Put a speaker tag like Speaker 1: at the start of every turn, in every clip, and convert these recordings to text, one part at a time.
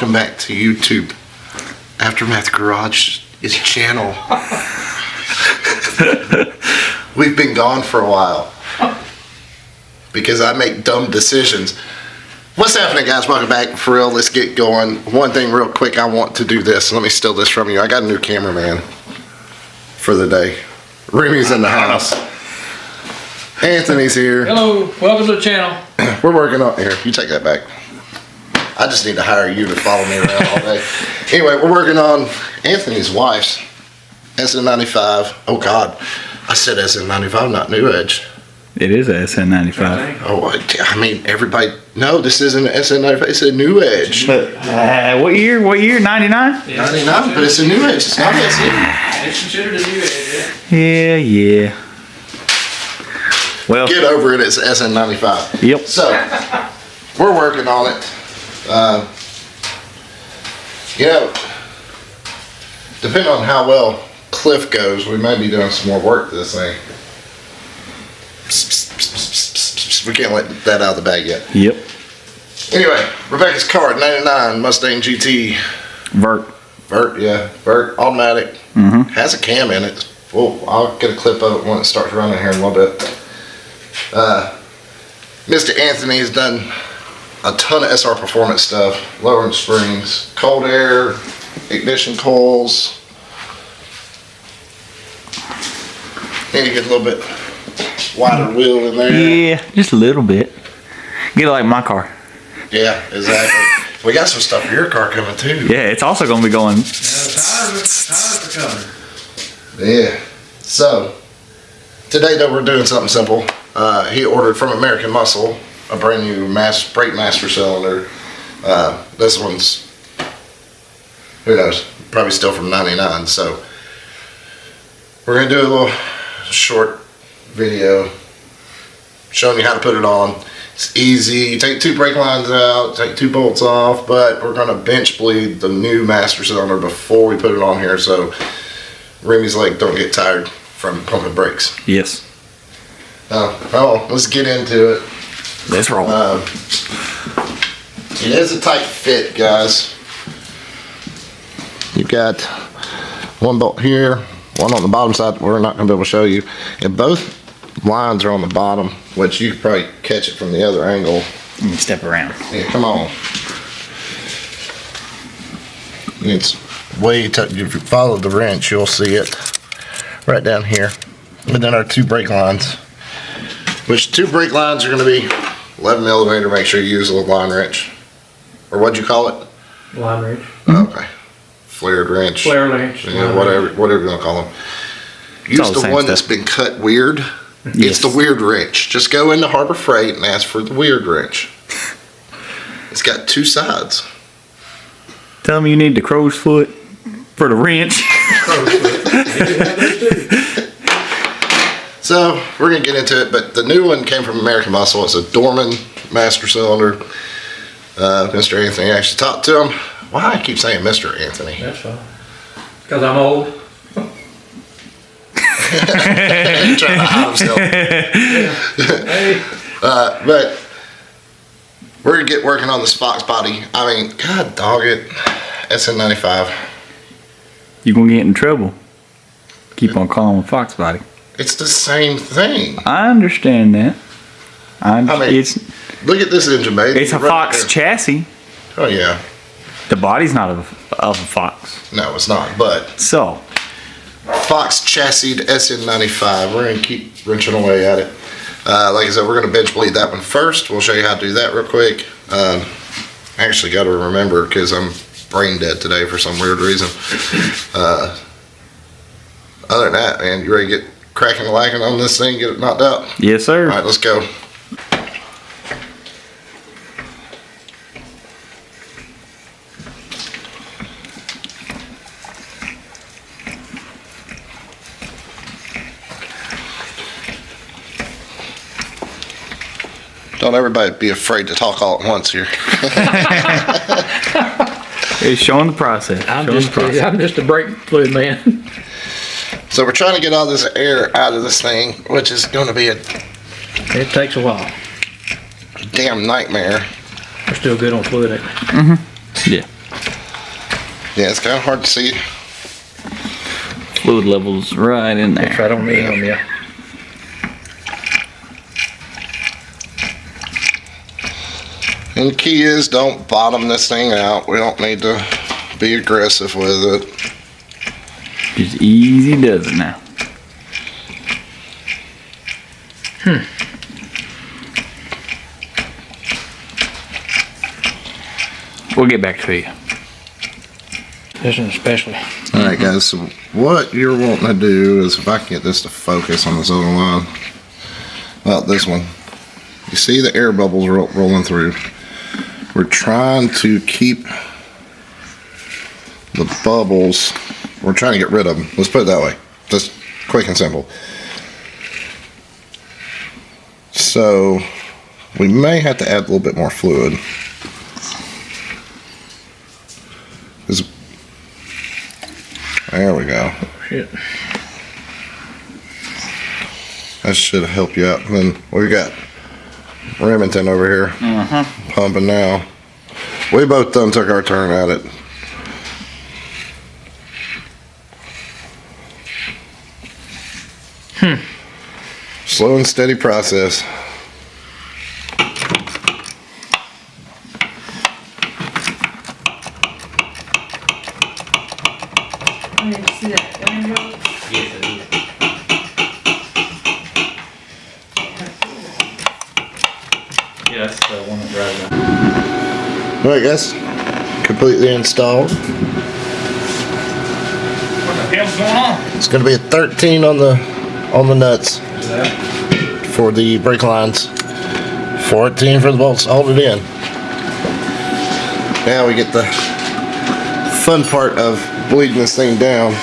Speaker 1: welcome back to YouTube. Aftermath Garage is channel. We've been gone for a while because I make dumb decisions. What's happening, guys? Welcome back. For real, let's get going. One thing real quick, I want to do this. Let me steal this from you. I got a new cameraman for the day. Remy's in the house. Anthony's here.
Speaker 2: Hello, welcome to the channel.
Speaker 1: We're working on here. You take that back. I just need to hire you to follow me around all day. Anyway, we're working on Anthony's wife's SN95. Oh God, I said SN95, not New Edge.
Speaker 3: It is a SN95.
Speaker 1: Oh, I mean everybody. No, this isn't an SN95. It's a New Edge.
Speaker 3: But what year? What year? 99?
Speaker 1: 99, but it's a New Edge. It's not SN.
Speaker 2: It's considered a New Edge,
Speaker 3: Yeah. Well,
Speaker 1: Get over it. It's SN95.
Speaker 3: Yep.
Speaker 1: So we're working on it. You know, depending on how well Cliff goes, we may be doing some more work to this thing. We can't let that out of the bag yet.
Speaker 3: Yep.
Speaker 1: Anyway, Rebecca's car, 99 Mustang GT.
Speaker 3: Vert, yeah.
Speaker 1: Vert, automatic.
Speaker 3: Mm-hmm.
Speaker 1: Has a cam in it. Well, I'll get a clip of it when it starts running here in a little bit. Mr. Anthony has done a ton of SR performance stuff, lowering springs, cold air, ignition coils. Need to get a little bit wider wheel in there.
Speaker 3: Yeah, just a little bit. Get it like my car.
Speaker 1: Yeah, exactly. We got some stuff for your car coming too.
Speaker 3: Yeah, it's also going to be going.
Speaker 2: tires are coming.
Speaker 1: Yeah. So today though we're doing something simple. He ordered from American Muscle a brand new brake master cylinder. This one's, who knows, probably still from 99. So we're gonna do a little short video showing you how to put it on. It's easy. You take two brake lines out, take two bolts off, but we're gonna bench bleed the new master cylinder before we put it on here so Remy's leg don't get tired from pumping brakes.
Speaker 3: Yes.
Speaker 1: Oh, let's get into it.
Speaker 3: Let's roll.
Speaker 1: It is a tight fit, guys. You've got one bolt here, one on the bottom side we're not going to be able to show you. And both lines are on the bottom, which you could probably catch it from the other angle.
Speaker 3: Let me step around.
Speaker 1: Yeah, come on. It's way, if you follow the wrench, you'll see it right down here. And then our two brake lines, which two brake lines are going to be 11 millimeter. Make sure you use a line wrench. Or what'd you call it?
Speaker 2: Line wrench.
Speaker 1: Okay. Flared wrench.
Speaker 2: Flare wrench.
Speaker 1: Yeah, whatever you want to call them. Use the one that's been cut weird. It's the weird wrench. Just go into Harbor Freight and ask for the weird wrench. It's got two sides.
Speaker 3: Tell me you need the crow's foot for the wrench.
Speaker 1: So we're gonna get into it, but the new one came from American Muscle. It's a Dorman master cylinder. Mr. Anthony actually talked to him. Why I keep saying Mr. Anthony?
Speaker 2: That's fine. Because I'm old.
Speaker 1: Trying to hide himself.
Speaker 2: Hey.
Speaker 1: But we're gonna get working on this Fox body. I mean, God dog it, SN95.
Speaker 3: You're going to get in trouble. Keep on calling him Fox body.
Speaker 1: It's the same thing.
Speaker 3: I understand that.
Speaker 1: I mean, look at this engine, baby.
Speaker 3: It's a Fox chassis.
Speaker 1: Oh yeah.
Speaker 3: The body's not of a Fox.
Speaker 1: No, it's not. But
Speaker 3: So,
Speaker 1: Fox chassis SN95. We're gonna keep wrenching away at it. Like I said, we're gonna bench bleed that one first. We'll show you how to do that real quick. I actually got to remember because I'm brain dead today for some weird reason. Other than that, man, you ready to get cracking and lacking on this thing, get it knocked out?
Speaker 3: yes, sir.
Speaker 1: All right, let's go. Don't everybody be afraid to talk all at once here.
Speaker 3: It's showing the process.
Speaker 2: I'm just a brake fluid man.
Speaker 1: So we're trying to get all this air out of this thing, which is going to be a
Speaker 2: It takes a while.
Speaker 1: damn nightmare.
Speaker 2: We're still good on fluid, ain't we?
Speaker 3: Mm-hmm. Yeah.
Speaker 1: Yeah, it's kind of hard to see.
Speaker 3: Fluid levels right in there.
Speaker 2: It's right on the end, yeah.
Speaker 1: And the key is don't bottom this thing out. We don't need to be aggressive with it.
Speaker 3: Just easy does it now. We'll get back to you.
Speaker 2: This one especially.
Speaker 1: Alright guys, so what you're wanting to do is, if I can get this to focus on this other line. Well, this one. You see the air bubbles rolling through. We're trying to keep the bubbles, we're trying to get rid of them. Let's put it that way. Just quick and simple. So we may have to add a little bit more fluid. There we go.
Speaker 2: Shit.
Speaker 1: That should help you out. And then we got Remington over here pumping now. We both done took our turn at it. Slow and steady process.
Speaker 4: See that rainbow?
Speaker 3: Yes, it is. Yeah, that's the one that drives out.
Speaker 1: Alright guys, completely installed.
Speaker 3: What the hell's going on?
Speaker 1: It's going to be a 13 on the nuts for the brake lines. 14 for the bolts. Hold it in. Now we get the fun part of bleeding this thing down.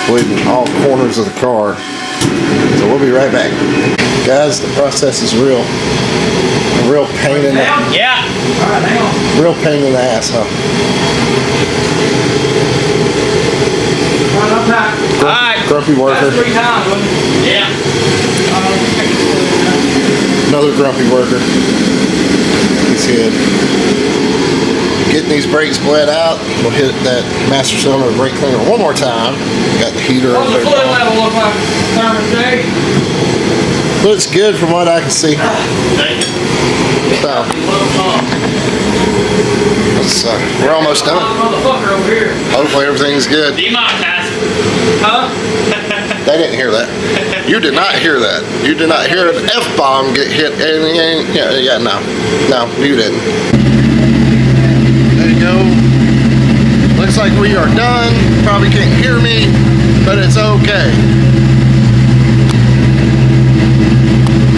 Speaker 1: Bleeding all corners of the car. So we'll be right back. Guys, the process is real. A real pain in the
Speaker 3: Yeah. Alright, hang on.
Speaker 1: real pain in the ass, huh?
Speaker 2: Right up high.
Speaker 3: Alright.
Speaker 1: Grumpy worker.
Speaker 2: That's 3 times, wasn't it?
Speaker 3: Yeah.
Speaker 1: Another grumpy worker. He's hid. Getting these brakes bled out. We'll hit that master cylinder brake cleaner one more time. Got the heater
Speaker 2: What's
Speaker 1: over
Speaker 2: the
Speaker 1: there.
Speaker 2: fluid level look like, Thermostat?
Speaker 1: Looks good from what I can see. So, we're almost done.
Speaker 2: Motherfucker over here.
Speaker 1: Hopefully everything's good.
Speaker 3: Demonetized.
Speaker 2: Huh?
Speaker 1: They didn't hear that. You did not hear that. You did not hear an F-bomb get hit. Yeah, no. No, you didn't. There you go. Looks like we are done. Probably can't hear me, but it's okay.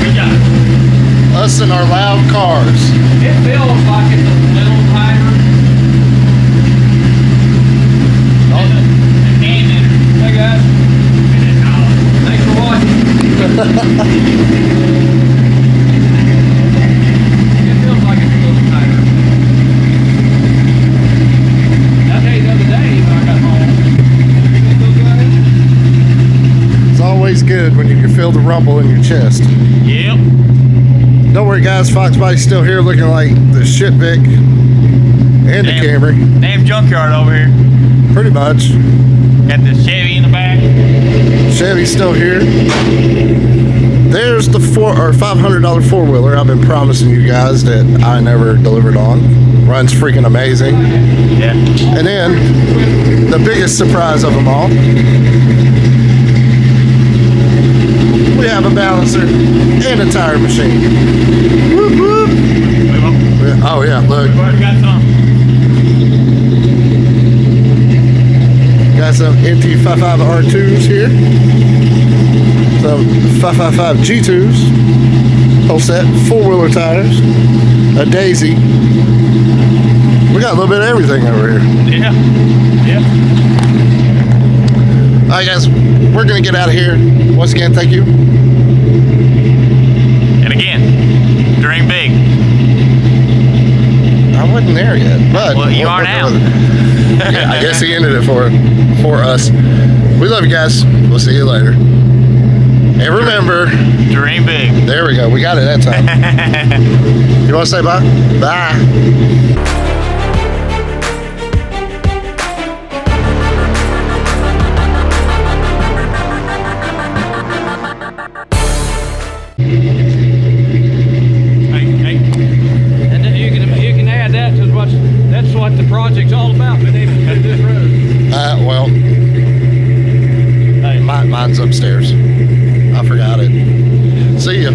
Speaker 3: Good job.
Speaker 1: Us and our loud cars.
Speaker 2: It feels like it's a little tighter. Hey guys. Thanks for watching. It feels like it's a little tighter. I tell you the other day when I got home, it feels good.
Speaker 1: It's always good when you can feel the rumble in your chest.
Speaker 3: Yep.
Speaker 1: Don't worry guys, Fox Body's still here looking like the shit Vic and the Camry.
Speaker 3: Damn junkyard over here.
Speaker 1: Pretty much.
Speaker 3: Got the Chevy in the back.
Speaker 1: Chevy's still here. There's the $500 four-wheeler I've been promising you guys that I never delivered on. Runs freaking amazing.
Speaker 3: Yeah.
Speaker 1: And then the biggest surprise of them all, we have a balancer and a tire machine. Whoop, whoop. Oh yeah, look.
Speaker 3: We've already got some.
Speaker 1: Got some NT55 R2s here. Some 555 G2s. Whole set, four-wheeler tires. A Daisy. We got a little bit of everything over here.
Speaker 3: Yeah. Yeah.
Speaker 1: Alright guys, we're gonna get out of here. Once again, thank you.
Speaker 3: And again, dream big.
Speaker 1: I wasn't there yet, but
Speaker 3: Well, you are now.
Speaker 1: Yeah, I guess he ended it for us. We love you guys. We'll see you later. And remember,
Speaker 3: Dream big.
Speaker 1: there we go. We got it that time. You want to say bye? Bye.
Speaker 2: project's all about, being able to do this road.
Speaker 1: Well,
Speaker 2: Hey.
Speaker 1: mine's upstairs. I forgot it. See ya.